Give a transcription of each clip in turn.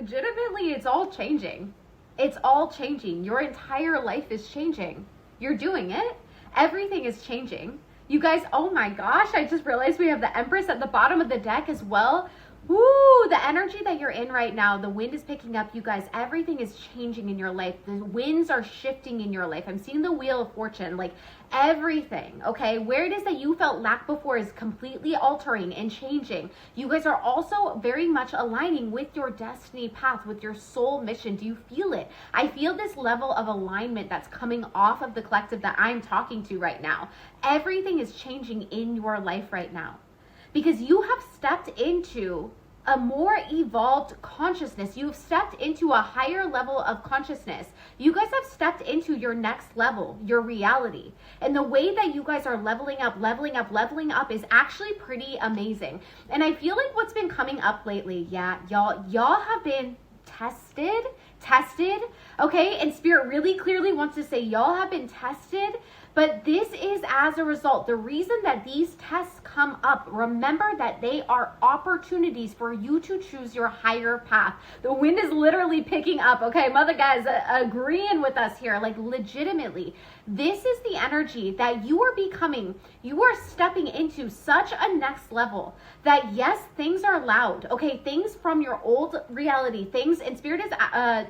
legitimately, it's all changing. It's all changing. Your entire life is changing. You're doing it. Everything is changing. You guys, oh my gosh, I just realized we have the Empress at the bottom of the deck as well. Woo, the energy that you're in right now, the wind is picking up, you guys. Everything is changing in your life. The winds are shifting in your life. I'm seeing the Wheel of Fortune, like everything, okay? Where it is that you felt lack before is completely altering and changing. You guys are also very much aligning with your destiny path, with your soul mission. Do you feel it? I feel this level of alignment that's coming off of the collective that I'm talking to right now. Everything is changing in your life right now because you have stepped into a more evolved consciousness. You've stepped into a higher level of consciousness. You guys have stepped into your next level, your reality. And the way that you guys are leveling up is actually pretty amazing. And I feel like what's been coming up lately, yeah, y'all have been tested, okay? And Spirit really clearly wants to say y'all have been tested, but this is as a result. The reason that these tests come up, remember that they are opportunities for you to choose your higher path. The wind is literally picking up, okay? Mother guys agreeing with us here, like legitimately. This is the energy that you are becoming. You are stepping into such a next level that yes, things are loud, okay? Things from your old reality, things, and Spirit is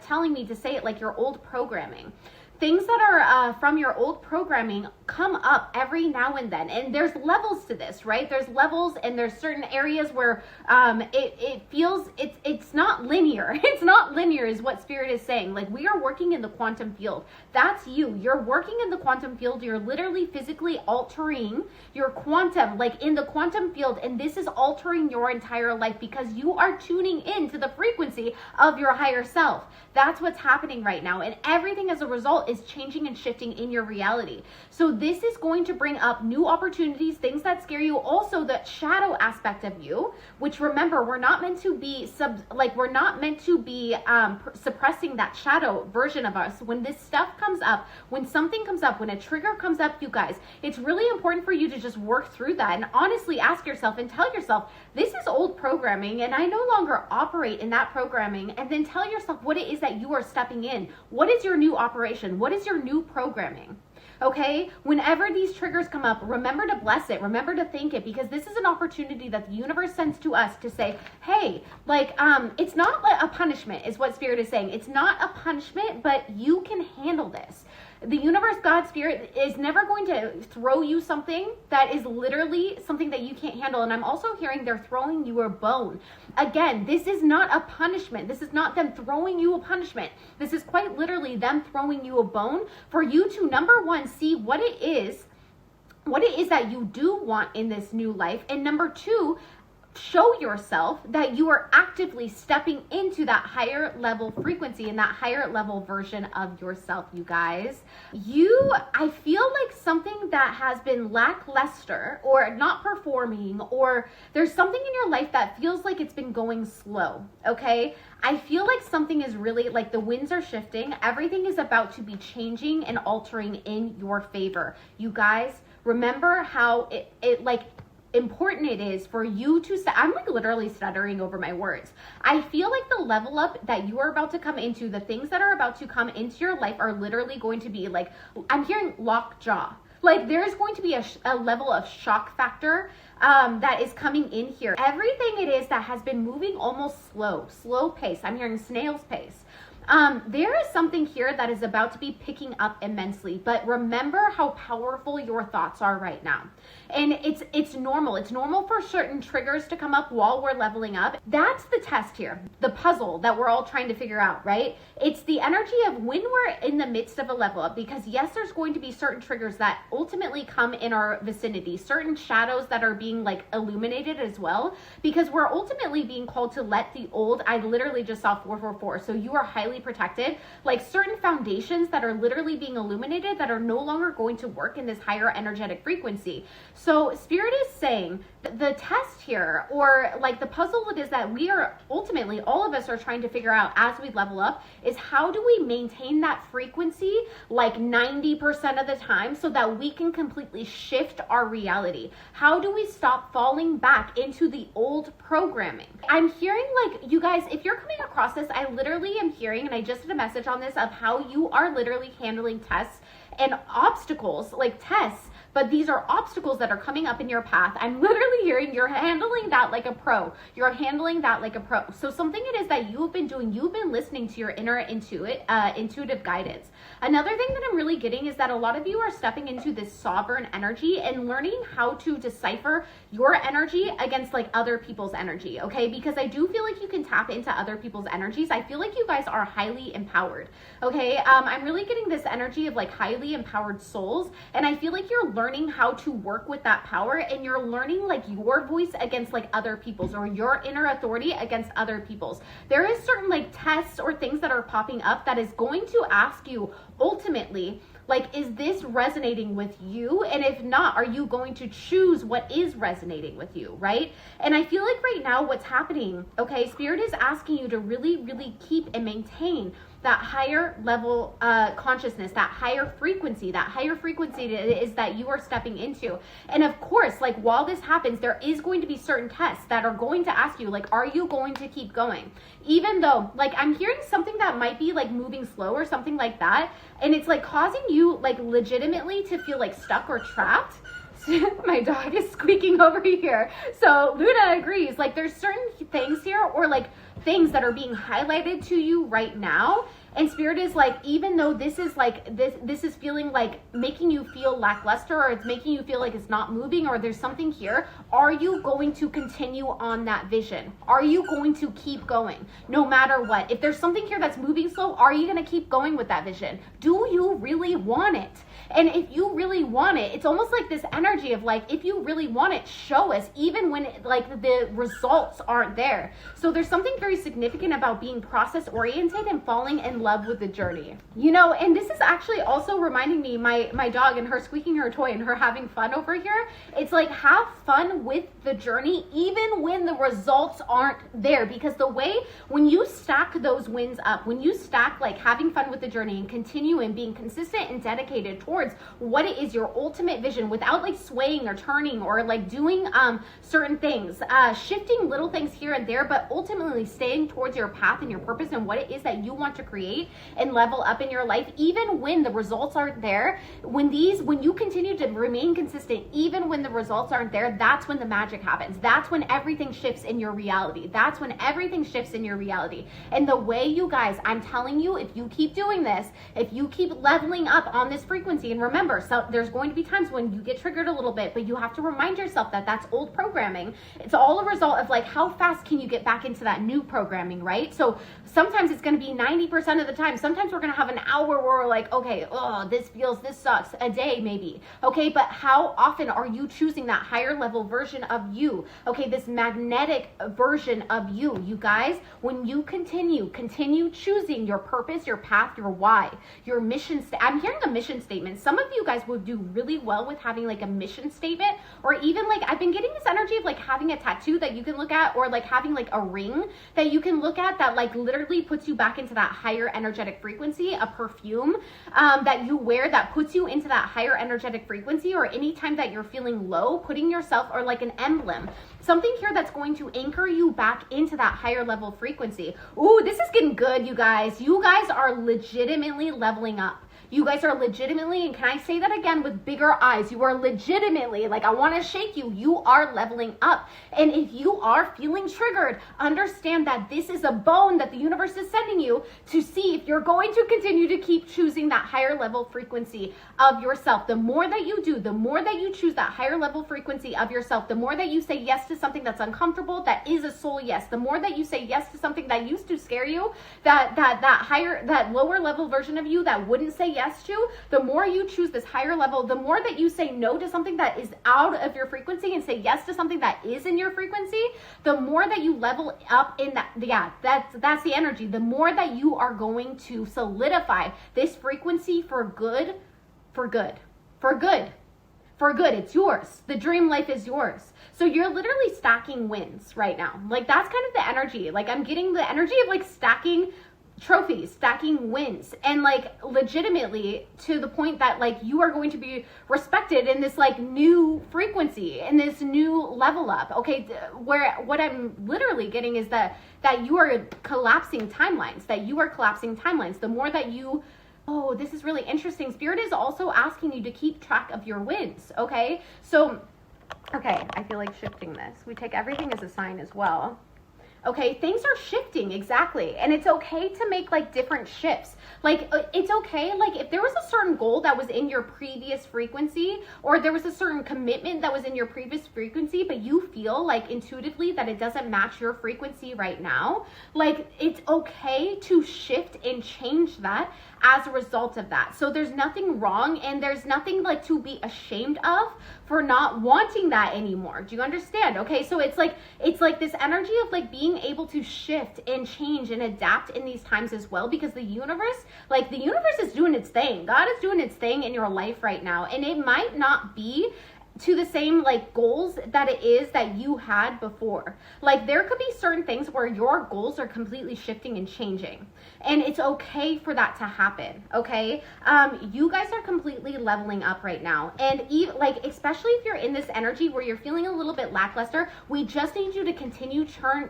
telling me to say it like your old programming. Things that are from your old programming come up every now and then. And there's levels to this, right? There's levels and there's certain areas where it feels, it's not linear. It's not linear is what Spirit is saying. Like we are working in the quantum field. That's you. You're working in the quantum field. You're literally physically altering your quantum, like in the quantum field. And this is altering your entire life because you are tuning into the frequency of your higher self. That's what's happening right now. And everything as a result is changing and shifting in your reality. So this is going to bring up new opportunities, things that scare you. Also the shadow aspect of you, which remember, we're not meant to be suppressing that shadow version of us. When this stuff comes up, when something comes up, when a trigger comes up, you guys, it's really important for you to just work through that and honestly ask yourself and tell yourself, this is old programming and I no longer operate in that programming. And then tell yourself what it is that you are stepping in. What is your new operation? What is your new programming? Okay, whenever these triggers come up, remember to bless it, remember to thank it, because this is an opportunity that the universe sends to us to say, hey, like, it's not a punishment is what Spirit is saying. It's not a punishment, but you can handle this. The universe, God, Spirit is never going to throw you something that is literally something that you can't handle. And I'm also hearing they're throwing you a bone. Again, this is not a punishment. This is not them throwing you a punishment. This is quite literally them throwing you a bone for you to, number one, see what it is that you do want in this new life. And number two, show yourself that you are actively stepping into that higher level frequency and that higher level version of yourself, you guys. I feel like something that has been lackluster or not performing, or there's something in your life that feels like it's been going slow, okay? I feel like something is really, like the winds are shifting. Everything is about to be changing and altering in your favor. You guys, remember how important it is for you to I'm like literally stuttering over my words. I feel like the level up that you are about to come into, the things that are about to come into your life are literally going to be like, I'm hearing lockjaw. Like there's going to be a level of shock factor that is coming in here. Everything it is that has been moving almost slow pace. I'm hearing snail's pace. There is something here that is about to be picking up immensely, but remember how powerful your thoughts are right now. And it's normal. It's normal for certain triggers to come up while we're leveling up. That's the test here, the puzzle that we're all trying to figure out, right? It's the energy of when we're in the midst of a level up, because yes, there's going to be certain triggers that ultimately come in our vicinity, certain shadows that are being like illuminated as well, because we're ultimately being called to let the old, I literally just saw 444. So you are highly highly protected, like certain foundations that are literally being illuminated that are no longer going to work in this higher energetic frequency. So Spirit is saying the test here, or like the puzzle it is that we are ultimately, all of us are trying to figure out as we level up, is how do we maintain that frequency like 90% of the time so that we can completely shift our reality? How do we stop falling back into the old programming? I'm hearing, like, you guys, if you're coming across this, I literally am hearing, and I just did a message on this, of how you are literally handling tests and obstacles, like tests, but these are obstacles that are coming up in your path. I'm literally hearing you're handling that like a pro. You're handling that like a pro. So something it is that you've been doing, you've been listening to your inner intuitive guidance. Another thing that I'm really getting is that a lot of you are stepping into this sovereign energy and learning how to decipher your energy against like other people's energy, okay? Because I do feel like you can tap into other people's energies. I feel like you guys are highly empowered, okay? I'm really getting this energy of like highly empowered souls, and I feel like you're learning how to work with that power, and you're learning like your voice against like other people's, or your inner authority against other people's. There is certain like tests or things that are popping up that is going to ask you ultimately, like, is this resonating with you? And if not, are you going to choose what is resonating with you, right? And I feel like right now what's happening, okay, Spirit is asking you to really, really keep and maintain that higher level consciousness, that higher frequency is that you are stepping into. And of course, like, while this happens, there is going to be certain tests that are going to ask you, like, are you going to keep going? Even though, like, I'm hearing something that might be like moving slow or something like that, and it's like causing you like legitimately to feel like stuck or trapped. My dog is squeaking over here. So Luna agrees. Like, there's certain things here, or like things that are being highlighted to you right now, and Spirit is like, even though this is like this is feeling like making you feel lackluster, or it's making you feel like it's not moving, or there's something here, are you going to continue on that vision? Are you going to keep going no matter what? If there's something here that's moving slow, are you going to keep going with that vision? Do you really want it? And if you really want it, it's almost like this energy of like, if you really want it, show us, even when like the results aren't there. So there's something very significant about being process oriented and falling in love with the journey. You know, and this is actually also reminding me, my dog and her squeaking her toy and her having fun over here. It's like, have fun with the journey, even when the results aren't there. Because the way, when you stack those wins up, when you stack like having fun with the journey and continue and being consistent and dedicated towards what it is your ultimate vision, without like swaying or turning or like doing certain things, shifting little things here and there, but ultimately staying towards your path and your purpose and what it is that you want to create and level up in your life, even when the results aren't there. When you continue to remain consistent, even when the results aren't there, that's when the magic happens. That's when everything shifts in your reality. That's when everything shifts in your reality. And the way, you guys, I'm telling you, if you keep doing this, if you keep leveling up on this frequency, and remember, so there's going to be times when you get triggered a little bit, but you have to remind yourself that that's old programming. It's all a result of like, how fast can you get back into that new programming, right? So sometimes it's going to be 90% of the time. Sometimes we're going to have an hour where we're like, okay, oh, this sucks. A day maybe. Okay, but how often are you choosing that higher level version of you? Okay, this magnetic version of you. You guys, when you continue choosing your purpose, your path, your why, your mission. I'm hearing a mission statement. Some of you guys would do really well with having like a mission statement, or even like, I've been getting this energy of like having a tattoo that you can look at, or like having like a ring that you can look at that like literally puts you back into that higher energetic frequency, a perfume that you wear that puts you into that higher energetic frequency, or anytime that you're feeling low, putting yourself, or like an emblem, something here that's going to anchor you back into that higher level frequency. Ooh, this is getting good, you guys. You guys are legitimately leveling up. You guys are legitimately, and can I say that again with bigger eyes? You are legitimately, like, I want to shake you. You are leveling up. And if you are feeling triggered, understand that this is a bone that the universe is sending you to see if you're going to continue to keep choosing that higher level frequency of yourself. The more that you do, the more that you choose that higher level frequency of yourself, the more that you say yes to something that's uncomfortable, that is a soul yes. The more that you say yes to something that used to scare you, that lower level version of you that wouldn't say yes to, the more you choose this higher level, the more that you say no to something that is out of your frequency and say yes to something that is in your frequency, the more that you level up in that. Yeah, that's the energy. The more more that you are going to solidify this frequency for good, for good, for good. For good, it's yours. The dream life is yours. So you're literally stacking wins right now. Like that's kind of the energy. Like I'm getting the energy of like stacking trophies, stacking wins, and like legitimately to the point that like you are going to be respected in this like new frequency, in this new level up. Okay, where what I'm literally getting is that you are collapsing timelines, The more that you, oh, this is really interesting. Spirit is also asking you to keep track of your wins, okay? So, okay, I feel like shifting this. We take everything as a sign as well. Okay, things are shifting, exactly. And it's okay to make like different shifts. Like it's okay, like if there was a certain goal that was in your previous frequency, or there was a certain commitment that was in your previous frequency, but you feel like intuitively that it doesn't match your frequency right now, like it's okay to shift and change that as a result of that. So there's nothing wrong, and there's nothing like to be ashamed of for not wanting that anymore. Do you understand? Okay, so it's like this energy of like being able to shift and change and adapt in these times as well, because the universe is doing its thing. God is doing its thing in your life right now, and it might not be to the same like goals that it is that you had before. Like there could be certain things where your goals are completely shifting and changing, and it's okay for that to happen. Okay, you guys are completely leveling up right now, and even like especially if you're in this energy where you're feeling a little bit lackluster, we just need you to continue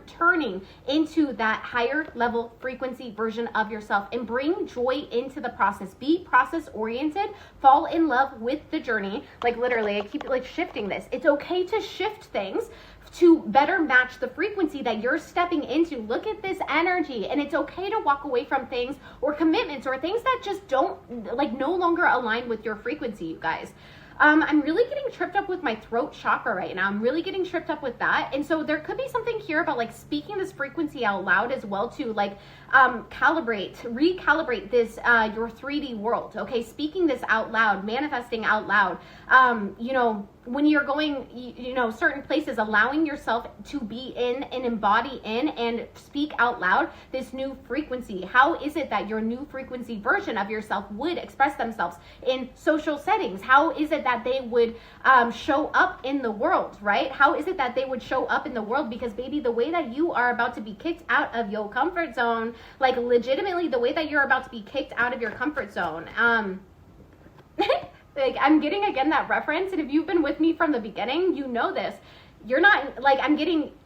turning into that higher level frequency version of yourself and bring joy into the process. Be process oriented, fall in love with the journey. Like literally I keep like shifting this. It's okay to shift things to better match the frequency that you're stepping into. Look at this energy, and it's okay to walk away from things or commitments or things that just don't like no longer align with your frequency, you guys. I'm really getting tripped up with my throat chakra right now. I'm really getting tripped up with that. And so there could be something here about like speaking this frequency out loud as well to like recalibrate this, your 3D world. Okay. Speaking this out loud, manifesting out loud, when you're going, certain places, allowing yourself to be in and embody in and speak out loud this new frequency. How is it that your new frequency version of yourself would express themselves in social settings? How is it that they would show up in the world, right? How is it that they would show up in the world? Because baby, the way that you are about to be kicked out of your comfort zone, like legitimately the way that you're about to be kicked out of your comfort zone, like I'm getting again that reference, and if you've been with me from the beginning, you know this. You're not like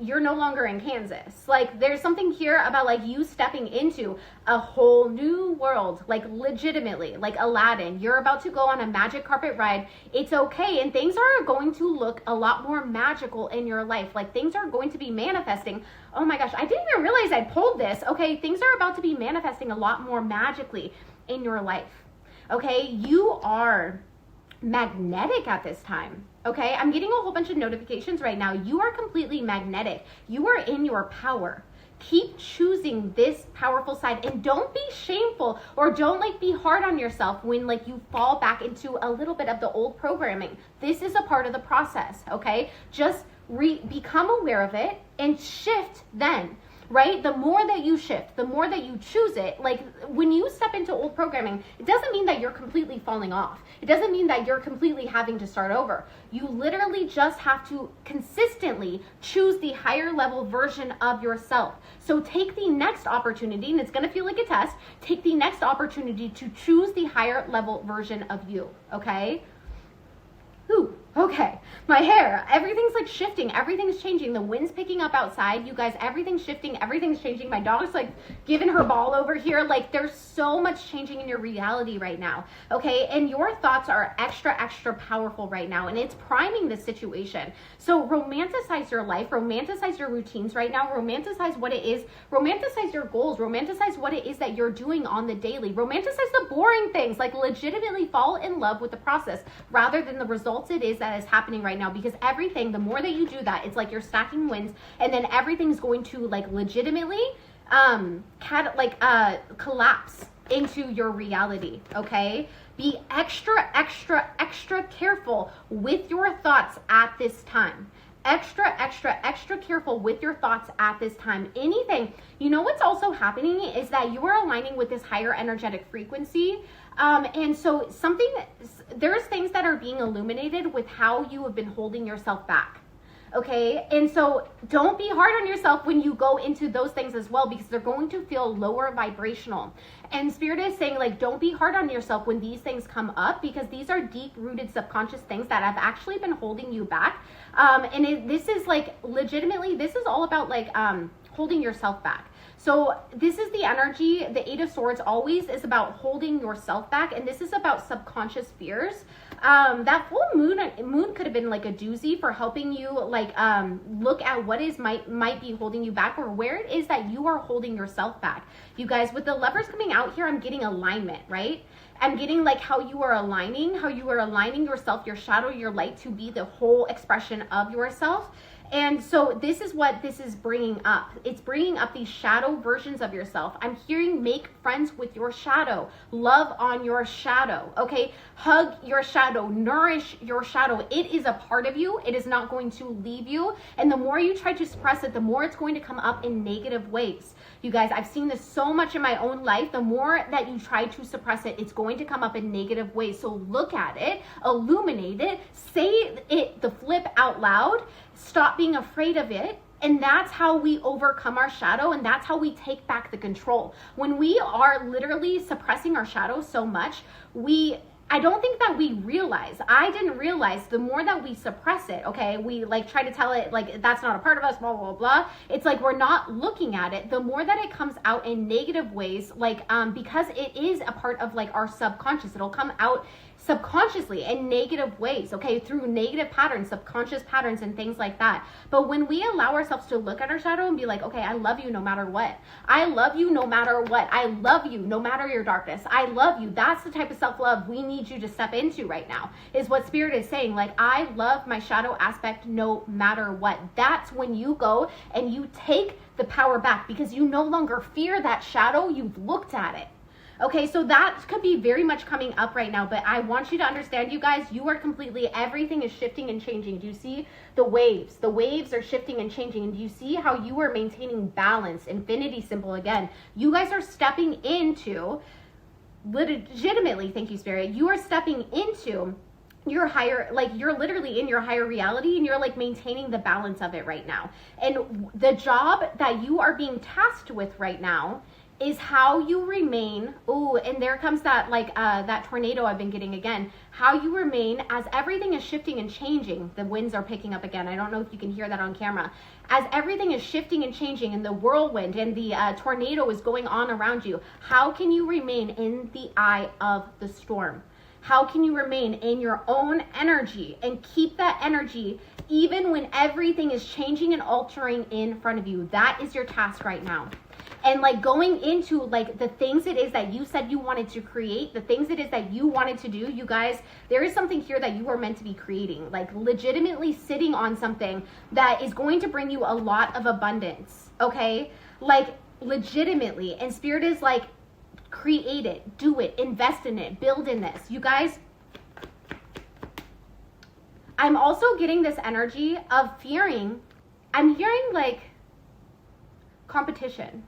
you're no longer in Kansas. Like there's something here about like you stepping into a whole new world, like legitimately, like Aladdin. You're about to go on a magic carpet ride. It's okay, and things are going to look a lot more magical in your life. Like things are going to be manifesting. Oh my gosh, I didn't even realize I pulled this. Okay, things are about to be manifesting a lot more magically in your life. Okay, you are magnetic at this time. Okay, I'm getting a whole bunch of notifications right now. You are completely magnetic. You are in your power. Keep choosing this powerful side, and don't be shameful or don't like be hard on yourself when like you fall back into a little bit of the old programming. This is a part of the process. Okay, just become aware of it and shift then. Right? The more that you shift, the more that you choose it, like when you step into old programming, it doesn't mean that you're completely falling off. It doesn't mean that you're completely having to start over. You literally just have to consistently choose the higher level version of yourself. So take the next opportunity, and it's going to feel like a test. Take the next opportunity to choose the higher level version of you. Okay? Ooh, okay. My hair, everything's like shifting. Everything's changing. The wind's picking up outside. You guys, everything's shifting. Everything's changing. My dog's like giving her ball over here. Like there's so much changing in your reality right now. Okay. And your thoughts are extra, extra powerful right now. And it's priming the situation. So romanticize your life. Romanticize your routines right now. Romanticize what it is. Romanticize your goals. Romanticize what it is that you're doing on the daily. Romanticize the boring things. Like legitimately fall in love with the process rather than the results it is that is happening right now, because everything, the more that you do that, it's like you're stacking wins, and then everything's going to like legitimately collapse into your reality. Okay, be extra, extra, extra careful with your thoughts at this time. extra careful with your thoughts at this time. Anything, you know what's also happening is that you are aligning with this higher energetic frequency. And so there's things that are being illuminated with how you have been holding yourself back. Okay, and so don't be hard on yourself when you go into those things as well, because they're going to feel lower vibrational. And Spirit is saying, like, don't be hard on yourself when these things come up, because these are deep-rooted subconscious things that have actually been holding you back. This is like, legitimately, this is all about like holding yourself back. So this is the energy. The Eight of Swords always is about holding yourself back, and this is about subconscious fears. That full moon could have been like a doozy for helping you like look at what is might be holding you back, or where it is that you are holding yourself back. You guys, with the Lovers coming out here, I'm getting alignment, right? I'm getting like how you are aligning yourself, your shadow, your light, to be the whole expression of yourself. And so this is what this is bringing up. It's bringing up these shadow versions of yourself. I'm hearing make friends with your shadow. Love on your shadow, okay? Hug your shadow. Nourish your shadow. It is a part of you. It is not going to leave you. And the more you try to suppress it, the more it's going to come up in negative ways. You guys, I've seen this so much in my own life. The more that you try to suppress it, it's going to come up in negative ways. So look at it, illuminate it, say it, the flip out loud. Stop being afraid of it. And that's how we overcome our shadow, and that's how we take back the control. When we are literally suppressing our shadow so much, I don't think that we realize, I didn't realize, the more that we suppress it, okay, we like try to tell it like that's not a part of us, blah, blah, blah. It's like we're not looking at it. The more that it comes out in negative ways, like because it is a part of like our subconscious, it'll come out subconsciously in negative ways, okay, through negative patterns, subconscious patterns and things like that. But when we allow ourselves to look at our shadow and be like, okay, I love you no matter what. I love you no matter what. I love you no matter your darkness. I love you. That's the type of self-love we need you to step into right now, is what Spirit is saying. Like, I love my shadow aspect no matter what. That's when you go and you take the power back, because you no longer fear that shadow. You've looked at it. Okay, so that could be very much coming up right now, but I want you to understand, you guys, you are completely, everything is shifting and changing. Do you see the waves? The waves are shifting and changing. And do you see how you are maintaining balance? Infinity symbol again. You guys are stepping into, legitimately, thank you, Spirit, you are stepping into your higher, like you're literally in your higher reality, and you're like maintaining the balance of it right now. And the job that you are being tasked with right now is how you remain. Oh, and there comes that like that tornado I've been getting again. How you remain as everything is shifting and changing. The winds are picking up again. I don't know if you can hear that on camera. As everything is shifting and changing, and the whirlwind and the tornado is going on around you, how can you remain in the eye of the storm? How can you remain in your own energy and keep that energy even when everything is changing and altering in front of you? That is your task right now. And like going into like the things it is that you said you wanted to create, the things it is that you wanted to do, you guys, there is something here that you are meant to be creating, like legitimately sitting on something that is going to bring you a lot of abundance, okay? Like legitimately. And Spirit is like, create it, do it, invest in it, build in this. You guys, I'm also getting this energy of fearing. I'm hearing like competition,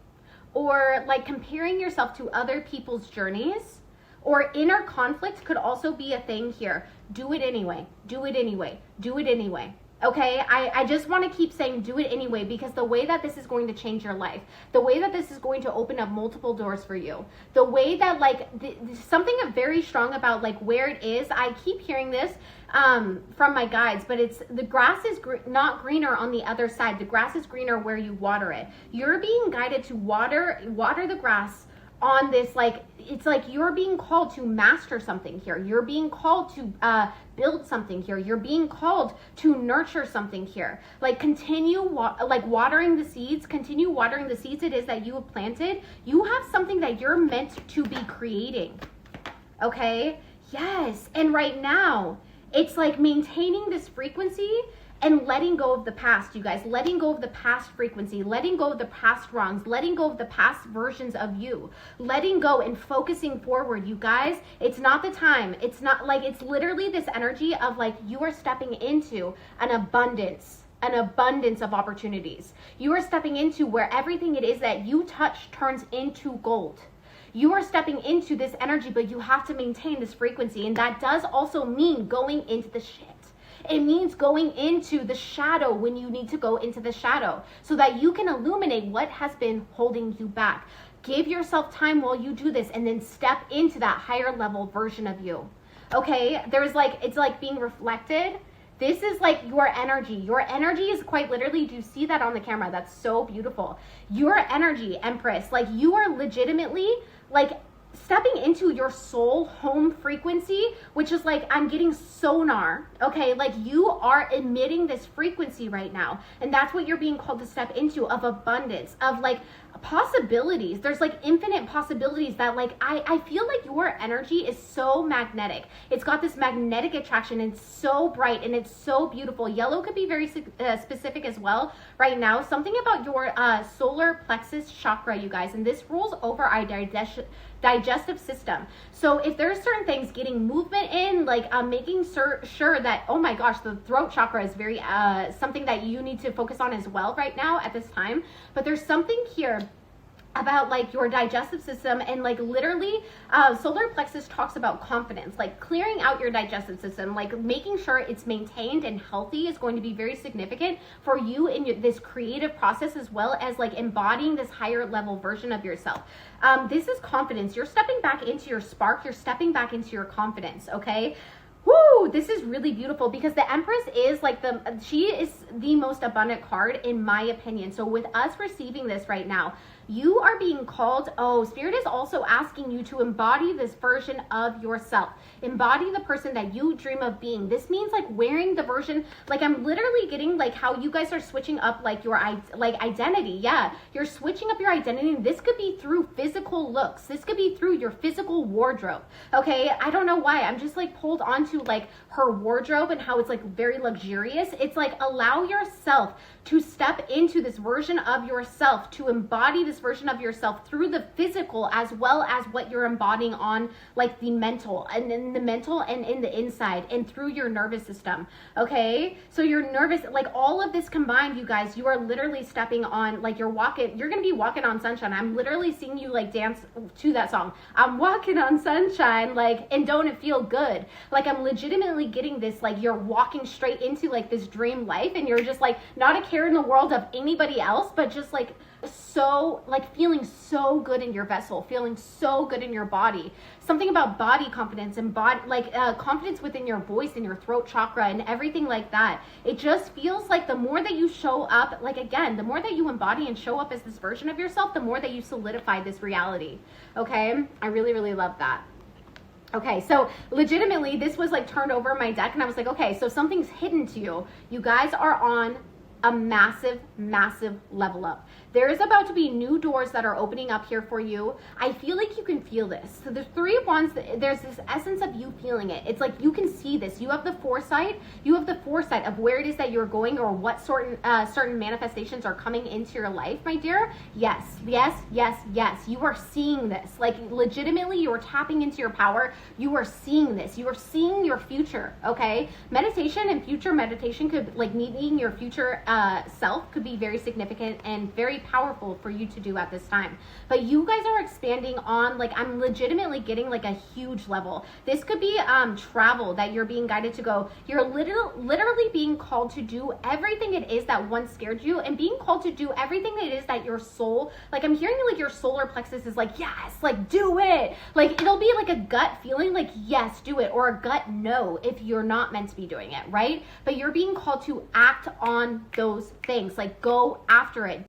or like comparing yourself to other people's journeys, or inner conflict could also be a thing here. Do it anyway, do it anyway, do it anyway. Okay, I just want to keep saying do it anyway, because the way that this is going to change your life, the way that this is going to open up multiple doors for you, the way that like something very strong about like where it is. I keep hearing this from my guides, but it's the grass is not greener on the other side. The grass is greener where you water it. You're being guided to water the grass on this, like, it's like you're being called to master something here. You're being called to build something here. You're being called to nurture something here. Like continue watering the seeds. Continue watering the seeds it is that you have planted. You have something that you're meant to be creating. Okay? Yes. And right now, it's like maintaining this frequency and letting go of the past, you guys. Letting go of the past frequency, letting go of the past wrongs, letting go of the past versions of you, letting go and focusing forward, you guys. It's not the time. It's not like, it's literally this energy of like you are stepping into an abundance. an abundance of opportunities. You are stepping into where everything it is that you touch turns into gold. You are stepping into this energy, but you have to maintain this frequency. And that does also mean going into the shit. It means going into the shadow when you need to go into the shadow so that you can illuminate what has been holding you back. Give yourself time while you do this and then step into that higher level version of you. Okay, it's like being reflected. This is like your energy. Your energy is quite literally, do you see that on the camera? That's so beautiful. Your energy, Empress, like you are legitimately like stepping into your soul home frequency, which is like, I'm getting sonar, okay? Like you are emitting this frequency right now. And that's what you're being called to step into, of abundance, of like possibilities. There's like infinite possibilities that like, I feel like your energy is so magnetic. It's got this magnetic attraction and it's so bright and it's so beautiful. Yellow could be very specific as well right now. Something about your solar plexus chakra, you guys, and this rules over our digestive system. So if there's certain things getting movement in, like making sure that, oh my gosh, the throat chakra is very something that you need to focus on as well right now at this time. But there's something here about like your digestive system, and like literally solar plexus talks about confidence, like clearing out your digestive system, like making sure it's maintained and healthy is going to be very significant for you in this creative process, as well as like embodying this higher level version of yourself. This is confidence. You're stepping back into your spark. You're stepping back into your confidence. Okay. Woo, this is really beautiful because the Empress is like she is the most abundant card in my opinion. So with us receiving this right now, you are being called, Spirit is also asking you to embody this version of yourself. Embody the person that you dream of being. This means like wearing the version, like I'm literally getting like how you guys are switching up like your identity. Yeah, you're switching up your identity. This could be through physical looks. This could be through your physical wardrobe. Okay, I don't know why. I'm just like pulled onto like her wardrobe and how it's like very luxurious. It's like allow yourself to step into this version of yourself, to embody this version of yourself through the physical as well as what you're embodying on like the mental, and in the mental and in the inside and through your nervous system. Okay, so you're nervous, like all of this combined, you guys, you are literally stepping on, like you're gonna be walking on sunshine. I'm literally seeing you like dance to that song. I'm walking on sunshine, like, and don't it feel good? Like I'm legitimately getting this, like you're walking straight into like this dream life, and you're just like not a care in the world of anybody else, but just like so like feeling so good in your vessel, feeling so good in your body. Something about body confidence and body like confidence within your voice and your throat chakra and everything like that. It just feels like the more that you show up, like again, the more that you embody and show up as this version of yourself, the more that you solidify this reality. Okay, I really, really love that. Okay, so legitimately this was like turned over my deck and I was like, okay, so something's hidden to you. You guys are on a massive, massive level up. There is about to be new doors that are opening up here for you. I feel like you can feel this. So the Three of Wands, there's this essence of you feeling it. It's like you can see this. You have the foresight. You have the foresight of where it is that you're going, or what certain manifestations are coming into your life, my dear. Yes, yes, yes, yes. You are seeing this. Like legitimately, you are tapping into your power. You are seeing this. You are seeing your future, okay? Meditation and future meditation could, like meeting your future self could be very significant and very powerful for you to do at this time. But you guys are expanding on, like I'm legitimately getting like a huge level. This could be travel that you're being guided to go. You're literally being called to do everything it is that once scared you, and being called to do everything that it is that your soul, like I'm hearing like your solar plexus is like, yes, like do it. Like it'll be like a gut feeling like yes, do it, or a gut no if you're not meant to be doing it, right? But you're being called to act on those things, like go after it.